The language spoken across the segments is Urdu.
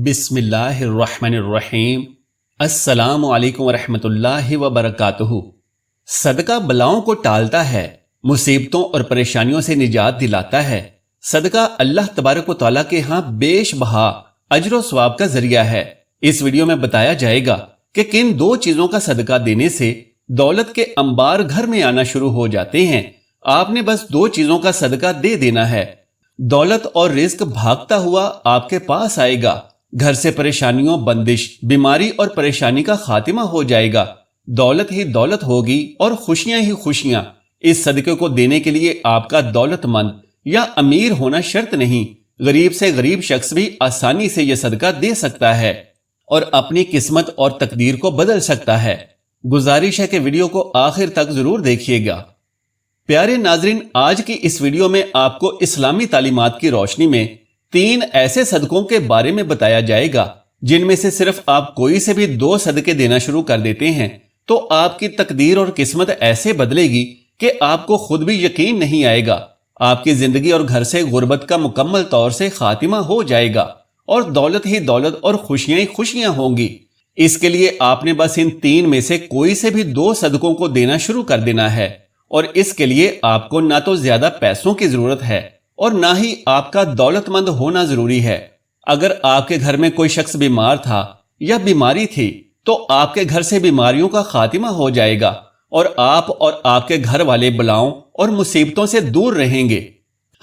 بسم اللہ الرحمن الرحیم۔ السلام علیکم ورحمۃ اللہ وبرکاتہ۔ صدقہ بلاؤں کو ٹالتا ہے، مصیبتوں اور پریشانیوں سے نجات دلاتا ہے۔ صدقہ اللہ تبارک و تعالیٰ کے ہاں بیش بہا اجر و ثواب کا ذریعہ ہے۔ اس ویڈیو میں بتایا جائے گا کہ کن دو چیزوں کا صدقہ دینے سے دولت کے انبار گھر میں آنا شروع ہو جاتے ہیں۔ آپ نے بس دو چیزوں کا صدقہ دے دینا ہے، دولت اور رزق بھاگتا ہوا آپ کے پاس آئے گا۔ گھر سے پریشانیوں، بندش، بیماری اور پریشانی کا خاتمہ ہو جائے گا۔ دولت ہی دولت ہوگی اور خوشیاں ہی خوشیاں۔ اس صدقے کو دینے کے لیے آپ کا دولت مند یا امیر ہونا شرط نہیں، غریب سے غریب شخص بھی آسانی سے یہ صدقہ دے سکتا ہے اور اپنی قسمت اور تقدیر کو بدل سکتا ہے۔ گزارش ہے کہ ویڈیو کو آخر تک ضرور دیکھیے گا۔ پیارے ناظرین، آج کی اس ویڈیو میں آپ کو اسلامی تعلیمات کی روشنی میں 3 ایسے صدقوں کے بارے میں بتایا جائے گا جن میں سے صرف آپ کوئی سے بھی 2 صدقے دینا شروع کر دیتے ہیں تو آپ کی تقدیر اور قسمت ایسے بدلے گی کہ آپ کو خود بھی یقین نہیں آئے گا۔ آپ کی زندگی اور گھر سے غربت کا مکمل طور سے خاتمہ ہو جائے گا اور دولت ہی دولت اور خوشیاں ہی خوشیاں ہوں گی۔ اس کے لیے آپ نے بس ان 3 میں سے کوئی سے بھی 2 صدقوں کو دینا شروع کر دینا ہے، اور اس کے لیے آپ کو نہ تو زیادہ پیسوں کی ضرورت ہے اور نہ ہی آپ کا دولت مند ہونا ضروری ہے۔ اگر آپ کے گھر میں کوئی شخص بیمار تھا یا بیماری تھی تو آپ کے گھر سے بیماریوں کا خاتمہ ہو جائے گا اور آپ کے گھر والے بلاؤں اور مصیبتوں سے دور رہیں گے۔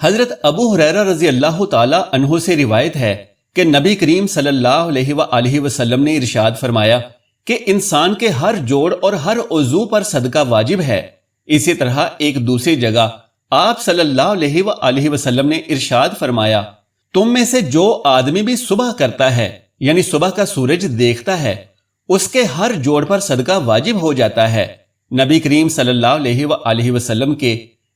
حضرت ابو ہریرہ رضی اللہ تعالی عنہ سے روایت ہے کہ نبی کریم صلی اللہ علیہ وآلہ وسلم نے ارشاد فرمایا کہ انسان کے ہر جوڑ اور ہر عضو پر صدقہ واجب ہے۔ اسی طرح ایک دوسری جگہ آپ صلی اللہ علیہ وآلہ وسلم نے ارشاد فرمایا، تم میں سے جو آدمی بھی صبح کرتا ہے یعنی صبح کا سورج دیکھتا ہے، اس کے ہر جوڑ پر صدقہ واجب ہو جاتا ہے۔ نبی کریم صلی اللہ علیہ وآلہ وسلم کے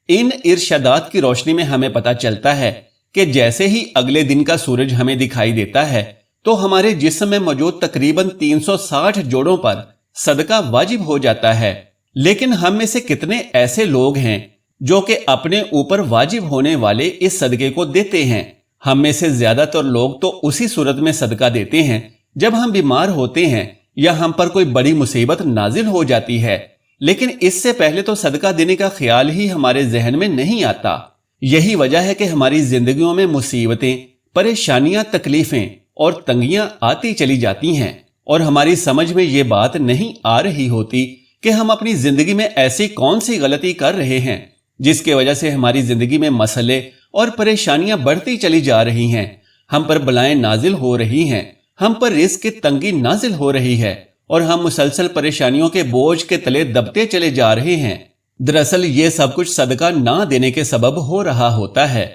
ان ارشادات کی روشنی میں ہمیں پتہ چلتا ہے کہ جیسے ہی اگلے دن کا سورج ہمیں دکھائی دیتا ہے تو ہمارے جسم میں موجود تقریباً 360 جوڑوں پر صدقہ واجب ہو جاتا ہے۔ لیکن ہم میں سے کتنے ایسے لوگ ہیں جو کہ اپنے اوپر واجب ہونے والے اس صدقے کو دیتے ہیں؟ ہم میں سے زیادہ تر لوگ تو اسی صورت میں صدقہ دیتے ہیں جب ہم بیمار ہوتے ہیں یا ہم پر کوئی بڑی مصیبت نازل ہو جاتی ہے، لیکن اس سے پہلے تو صدقہ دینے کا خیال ہی ہمارے ذہن میں نہیں آتا۔ یہی وجہ ہے کہ ہماری زندگیوں میں مصیبتیں، پریشانیاں، تکلیفیں اور تنگیاں آتی چلی جاتی ہیں اور ہماری سمجھ میں یہ بات نہیں آ رہی ہوتی کہ ہم اپنی زندگی میں ایسی کون سی غلطی کر رہے ہیں جس کی وجہ سے ہماری زندگی میں مسئلے اور پریشانیاں بڑھتی چلی جا رہی ہیں، ہم پر بلائیں نازل ہو رہی ہیں، ہم پر رزق کی تنگی نازل ہو رہی ہے اور ہم مسلسل پریشانیوں کے بوجھ کے تلے دبتے چلے جا رہے ہیں۔ دراصل یہ سب کچھ صدقہ نہ دینے کے سبب ہو رہا ہوتا ہے۔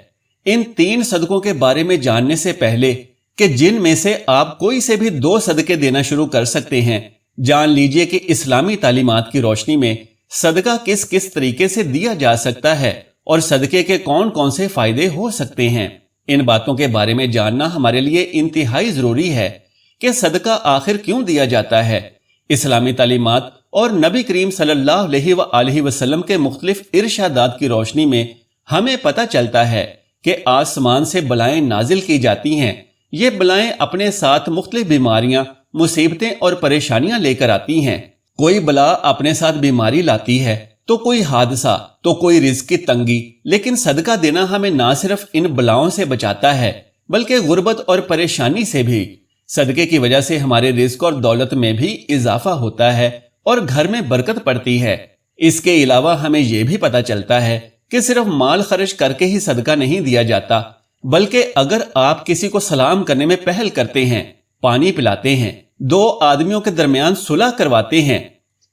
ان 3 صدقوں کے بارے میں جاننے سے پہلے کہ جن میں سے آپ کوئی سے بھی 2 صدقے دینا شروع کر سکتے ہیں، جان لیجئے کہ اسلامی تعلیمات کی روشنی میں صدقہ کس کس طریقے سے دیا جا سکتا ہے اور صدقے کے کون کون سے فائدے ہو سکتے ہیں۔ ان باتوں کے بارے میں جاننا ہمارے لیے انتہائی ضروری ہے کہ صدقہ آخر کیوں دیا جاتا ہے۔ اسلامی تعلیمات اور نبی کریم صلی اللہ علیہ وآلہ وسلم کے مختلف ارشادات کی روشنی میں ہمیں پتہ چلتا ہے کہ آسمان سے بلائیں نازل کی جاتی ہیں۔ یہ بلائیں اپنے ساتھ مختلف بیماریاں، مصیبتیں اور پریشانیاں لے کر آتی ہیں۔ کوئی بلا اپنے ساتھ بیماری لاتی ہے تو کوئی حادثہ، تو کوئی رزق کی تنگی، لیکن صدقہ دینا ہمیں نہ صرف ان بلاؤں سے بچاتا ہے بلکہ غربت اور پریشانی سے بھی۔ صدقے کی وجہ سے ہمارے رزق اور دولت میں بھی اضافہ ہوتا ہے اور گھر میں برکت پڑتی ہے۔ اس کے علاوہ ہمیں یہ بھی پتہ چلتا ہے کہ صرف مال خرچ کر کے ہی صدقہ نہیں دیا جاتا، بلکہ اگر آپ کسی کو سلام کرنے میں پہل کرتے ہیں، پانی پلاتے ہیں، 2 آدمیوں کے درمیان صلح کرواتے ہیں،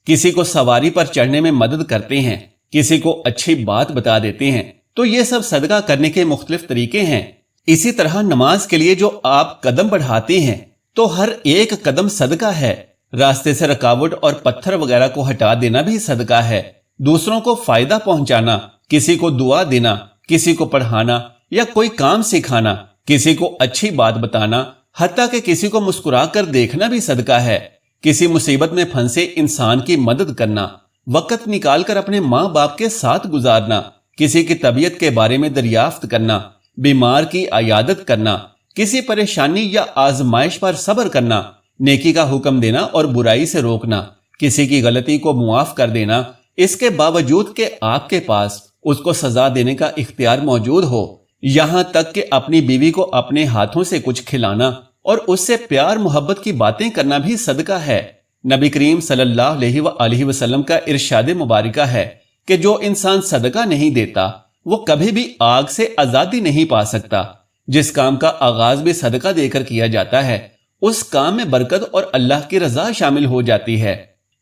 کسی کو سواری پر چڑھنے میں مدد کرتے ہیں، کسی کو اچھی بات بتا دیتے ہیں، تو یہ سب صدقہ کرنے کے مختلف طریقے ہیں۔ اسی طرح نماز کے لیے جو آپ قدم بڑھاتے ہیں تو ہر ایک قدم صدقہ ہے۔ راستے سے رکاوٹ اور پتھر وغیرہ کو ہٹا دینا بھی صدقہ ہے۔ دوسروں کو فائدہ پہنچانا، کسی کو دعا دینا، کسی کو پڑھانا یا کوئی کام سکھانا، کسی کو اچھی بات بتانا، حتیٰ کہ کسی کو مسکرا کر دیکھنا بھی صدقہ ہے۔ کسی مصیبت میں پھنسے انسان کی مدد کرنا، وقت نکال کر اپنے ماں باپ کے ساتھ گزارنا، کسی کی طبیعت کے بارے میں دریافت کرنا، بیمار کی عیادت کرنا، کسی پریشانی یا آزمائش پر صبر کرنا، نیکی کا حکم دینا اور برائی سے روکنا، کسی کی غلطی کو معاف کر دینا، اس کے باوجود کہ آپ کے پاس اس کو سزا دینے کا اختیار موجود ہو، یہاں تک کہ اپنی بیوی کو اپنے ہاتھوں سے کچھ کھلانا اور اس سے پیار محبت کی باتیں کرنا بھی صدقہ ہے۔ نبی کریم صلی اللہ علیہ وآلہ وسلم کا ارشاد مبارکہ ہے کہ جو انسان صدقہ نہیں دیتا وہ کبھی بھی آگ سے آزادی نہیں پا سکتا۔ جس کام کا آغاز بھی صدقہ دے کر کیا جاتا ہے اس کام میں برکت اور اللہ کی رضا شامل ہو جاتی ہے۔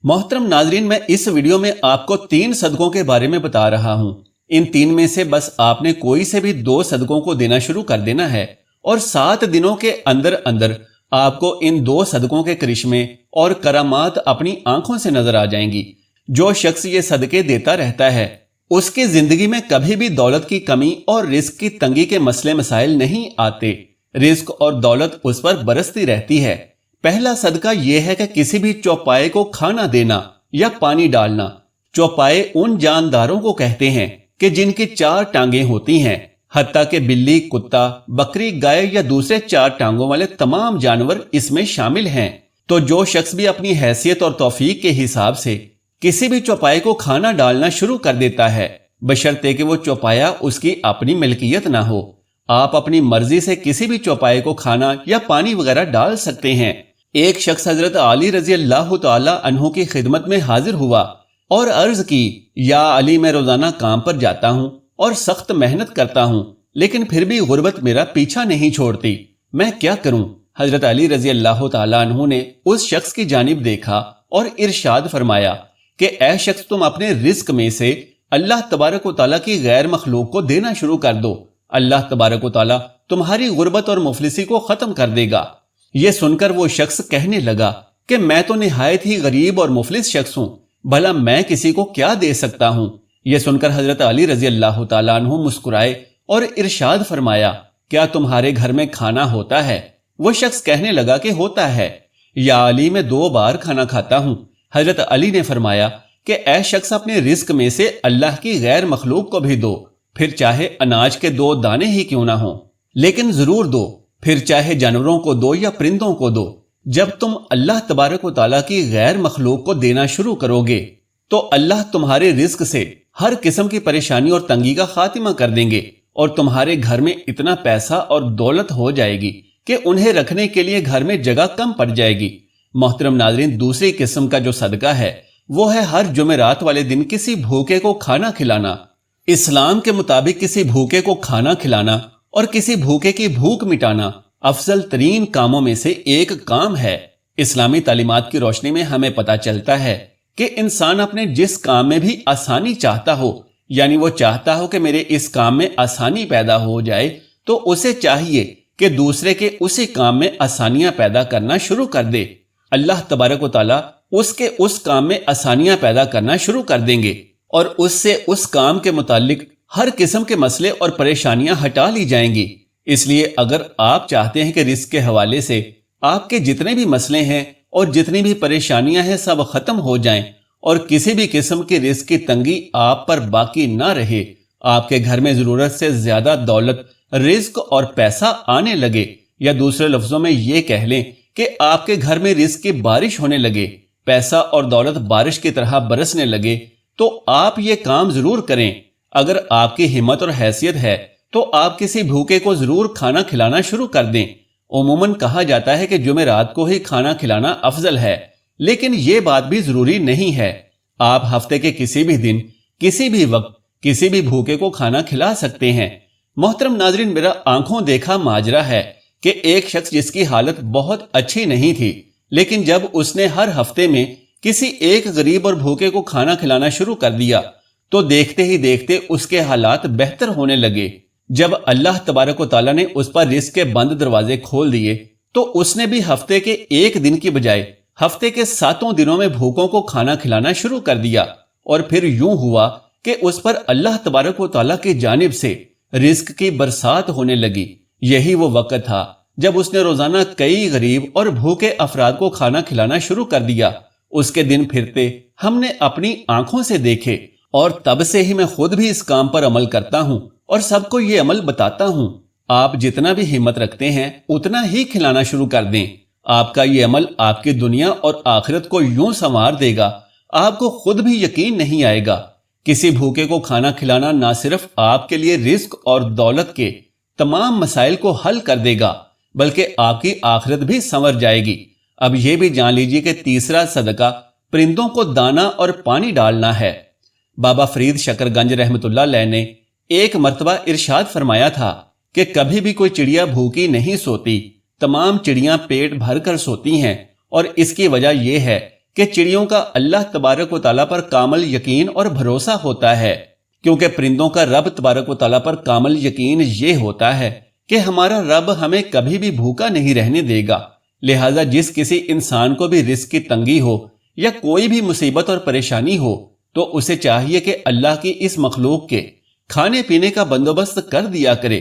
محترم ناظرین، میں اس ویڈیو میں آپ کو 3 صدقوں کے بارے میں بتا رہا ہوں۔ ان 3 میں سے بس آپ نے کوئی سے بھی 2 صدقوں کو دینا شروع کر دینا ہے اور 7 دنوں کے اندر اندر آپ کو ان 2 صدقوں کے کرشمے اور کرامات اپنی آنکھوں سے نظر آ جائیں گی۔ جو شخص یہ صدقے دیتا رہتا ہے اس کی زندگی میں کبھی بھی دولت کی کمی اور رزق کی تنگی کے مسئلے مسائل نہیں آتے، رزق اور دولت اس پر برستی رہتی ہے۔ پہلا صدقہ یہ ہے کہ کسی بھی چوپائے کو کھانا دینا یا پانی ڈالنا۔ چوپائے ان جانداروں کو کہتے ہیں کہ جن کی 4 ٹانگیں ہوتی ہیں، حتیٰ کہ بلی، کتا، بکری، گائے یا دوسرے 4 ٹانگوں والے تمام جانور اس میں شامل ہیں۔ تو جو شخص بھی اپنی حیثیت اور توفیق کے حساب سے کسی بھی چوپائے کو کھانا ڈالنا شروع کر دیتا ہے، بشرطے کہ وہ چوپایا اس کی اپنی ملکیت نہ ہو، آپ اپنی مرضی سے کسی بھی چوپائے کو کھانا یا پانی وغیرہ ڈال سکتے ہیں۔ ایک شخص حضرت علی رضی اللہ تعالی عنہ کی خدمت میں حاضر ہوا اور عرض کی، یا علی، میں روزانہ کام پر جاتا ہوں اور سخت محنت کرتا ہوں، لیکن پھر بھی غربت میرا پیچھا نہیں چھوڑتی، میں کیا کروں؟ حضرت علی رضی اللہ تعالی عنہ نے اس شخص کی جانب دیکھا اور ارشاد فرمایا کہ اے شخص، تم اپنے رزق میں سے اللہ تبارک و تعالیٰ کی غیر مخلوق کو دینا شروع کر دو، اللہ تبارک و تعالیٰ تمہاری غربت اور مفلسی کو ختم کر دے گا۔ یہ سن کر وہ شخص کہنے لگا کہ میں تو نہایت ہی غریب اور مفلس شخص ہوں، بھلا میں کسی کو کیا دے سکتا ہوں؟ یہ سن کر حضرت علی رضی اللہ تعالیٰ عنہ مسکرائے اور ارشاد فرمایا، کیا تمہارے گھر میں کھانا ہوتا ہے؟ وہ شخص کہنے لگا کہ ہوتا ہے، یا علی، میں 2 بار کھانا کھاتا ہوں۔ حضرت علی نے فرمایا کہ اے شخص، اپنے رزق میں سے اللہ کی غیر مخلوق کو بھی دو، پھر چاہے اناج کے 2 دانے ہی کیوں نہ ہوں، لیکن ضرور دو، پھر چاہے جانوروں کو دو یا پرندوں کو دو۔ جب تم اللہ تبارک و تعالیٰ کی غیر مخلوق کو دینا شروع کرو گے تو اللہ تمہارے رزق سے ہر قسم کی پریشانی اور تنگی کا خاتمہ کر دیں گے، اور تمہارے گھر میں اتنا پیسہ اور دولت ہو جائے گی کہ انہیں رکھنے کے لیے گھر میں جگہ کم پڑ جائے گی۔ محترم ناظرین، دوسری قسم کا جو صدقہ ہے وہ ہے ہر جمعرات والے دن کسی بھوکے کو کھانا کھلانا۔ اسلام کے مطابق کسی بھوکے کو کھانا کھلانا اور کسی بھوکے کی بھوک مٹانا افضل ترین کاموں میں سے ایک کام ہے۔ اسلامی تعلیمات کی روشنی میں ہمیں پتہ چلتا ہے کہ انسان اپنے جس کام میں بھی آسانی چاہتا ہو، یعنی وہ چاہتا ہو کہ میرے اس کام میں آسانی پیدا ہو جائے، تو اسے چاہیے کہ دوسرے کے اسی کام میں آسانیاں پیدا کرنا شروع کر دے۔ اللہ تبارک و تعالیٰ اس کے اس کام میں آسانیاں پیدا کرنا شروع کر دیں گے اور اس سے اس کام کے متعلق ہر قسم کے مسئلے اور پریشانیاں ہٹا لی جائیں گی۔ اس لیے اگر آپ چاہتے ہیں کہ رزق کے حوالے سے آپ کے جتنے بھی مسئلے ہیں اور جتنی بھی پریشانیاں ہیں سب ختم ہو جائیں اور کسی بھی قسم کی رزق کی تنگی آپ پر باقی نہ رہے، آپ کے گھر میں ضرورت سے زیادہ دولت، رزق اور پیسہ آنے لگے، یا دوسرے لفظوں میں یہ کہہ لیں کہ آپ کے گھر میں رزق کی بارش ہونے لگے، پیسہ اور دولت بارش کی طرح برسنے لگے، تو آپ یہ کام ضرور کریں۔ اگر آپ کی ہمت اور حیثیت ہے تو آپ کسی بھوکے کو ضرور کھانا کھلانا شروع کر دیں۔ عموماً کہا جاتا ہے کہ جمعرات کو ہی کھانا کھلانا افضل ہے، لیکن یہ بات بھی ضروری نہیں ہے۔ آپ ہفتے کے کسی بھی دن، کسی بھی وقت، کسی بھی بھوکے کو کھانا کھلا سکتے ہیں۔ محترم ناظرین، میرا آنکھوں دیکھا ماجرا ہے کہ ایک شخص جس کی حالت بہت اچھی نہیں تھی، لیکن جب اس نے ہر ہفتے میں کسی ایک غریب اور بھوکے کو کھانا کھلانا شروع کر دیا تو دیکھتے ہی دیکھتے اس کے حالات بہتر ہونے لگے۔ جب اللہ تبارک و تعالیٰ نے اس پر رزق کے بند دروازے کھول دیے تو اس نے بھی ہفتے کے 1 دن کی بجائے ہفتے کے 7 دنوں میں بھوکوں کو کھانا کھلانا شروع کر دیا، اور پھر یوں ہوا کہ اس پر اللہ تبارک و تعالیٰ کی جانب سے رزق کی برسات ہونے لگی۔ یہی وہ وقت تھا جب اس نے روزانہ کئی غریب اور بھوکے افراد کو کھانا کھلانا شروع کر دیا۔ اس کے دن پھرتے ہم نے اپنی آنکھوں سے دیکھے، اور تب سے ہی میں خود بھی اس کام پر عمل کرتا ہوں اور سب کو یہ عمل بتاتا ہوں۔ آپ جتنا بھی ہمت رکھتے ہیں اتنا ہی کھلانا شروع کر دیں۔ آپ کا یہ عمل آپ کی دنیا اور آخرت کو یوں سنوار دے گا، آپ کو خود بھی یقین نہیں آئے گا۔ کسی بھوکے کو کھانا کھلانا نہ صرف آپ کے لیے رزق اور دولت کے تمام مسائل کو حل کر دے گا، بلکہ آپ کی آخرت بھی سنور جائے گی۔ اب یہ بھی جان لیجیے کہ تیسرا صدقہ پرندوں کو دانا اور پانی ڈالنا ہے۔ بابا فرید شکر گنج رحمۃ اللہ علیہ نے ایک مرتبہ ارشاد فرمایا تھا کہ کبھی بھی کوئی چڑیا بھوکی نہیں سوتی، تمام چڑیاں پیٹ بھر کر سوتی ہیں، اور اس کی وجہ یہ ہے کہ چڑیوں کا اللہ تبارک و تعالیٰ پر کامل یقین اور بھروسہ ہوتا ہے، کیونکہ پرندوں کا رب تبارک و تعالیٰ پر کامل یقین یہ ہوتا ہے کہ ہمارا رب ہمیں کبھی بھی بھوکا نہیں رہنے دے گا۔ لہٰذا جس کسی انسان کو بھی رزق کی تنگی ہو یا کوئی بھی مصیبت اور پریشانی ہو تو اسے چاہیے کہ اللہ کی اس مخلوق کے کھانے پینے کا بندوبست کر دیا کرے۔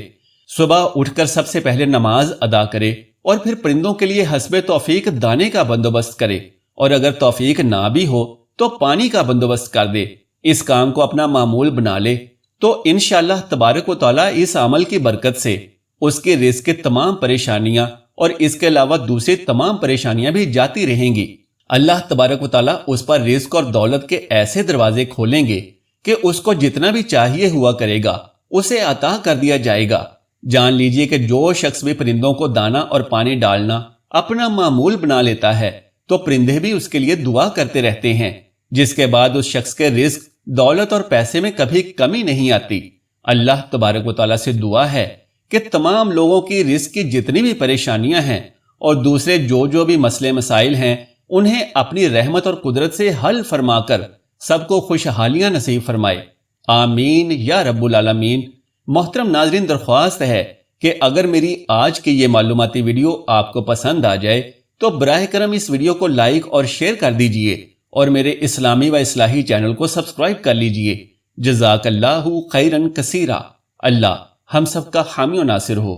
صبح اٹھ کر سب سے پہلے نماز ادا کرے اور پھر پرندوں کے لیے حسب توفیق دانے کا بندوبست کرے، اور اگر توفیق نہ بھی ہو تو پانی کا بندوبست کر دے۔ اس کام کو اپنا معمول بنا لے تو انشاءاللہ تبارک و تعالیٰ اس عمل کی برکت سے اس کے رزق کے تمام پریشانیاں اور اس کے علاوہ دوسری تمام پریشانیاں بھی جاتی رہیں گی۔ اللہ تبارک و تعالیٰ اس پر رزق اور دولت کے ایسے دروازے کھولیں گے کہ اس کو جتنا بھی چاہیے ہوا کرے گا اسے عطا کر دیا جائے گا۔ جان لیجئے کہ جو شخص بھی پرندوں کو دانا اور پانی ڈالنا اپنا معمول بنا لیتا ہے تو پرندے بھی اس کے لیے دعا کرتے رہتے ہیں، جس کے بعد اس شخص کے رزق، دولت اور پیسے میں کبھی کمی نہیں آتی۔ اللہ تبارک و تعالیٰ سے دعا ہے کہ تمام لوگوں کی رزق کی جتنی بھی پریشانیاں ہیں اور دوسرے جو بھی مسئلے مسائل ہیں انہیں اپنی رحمت اور قدرت سے حل فرما کر سب کو خوشحالیاں نصیب فرمائے، آمین یا رب العالمین۔ محترم ناظرین، درخواست ہے کہ اگر میری آج کی یہ معلوماتی ویڈیو آپ کو پسند آ جائے تو براہ کرم اس ویڈیو کو لائک اور شیئر کر دیجئے اور میرے اسلامی و اصلاحی چینل کو سبسکرائب کر لیجئے۔ جزاک اللہ خیرن کثیرا۔ اللہ ہم سب کا حامی و ناصر ہو۔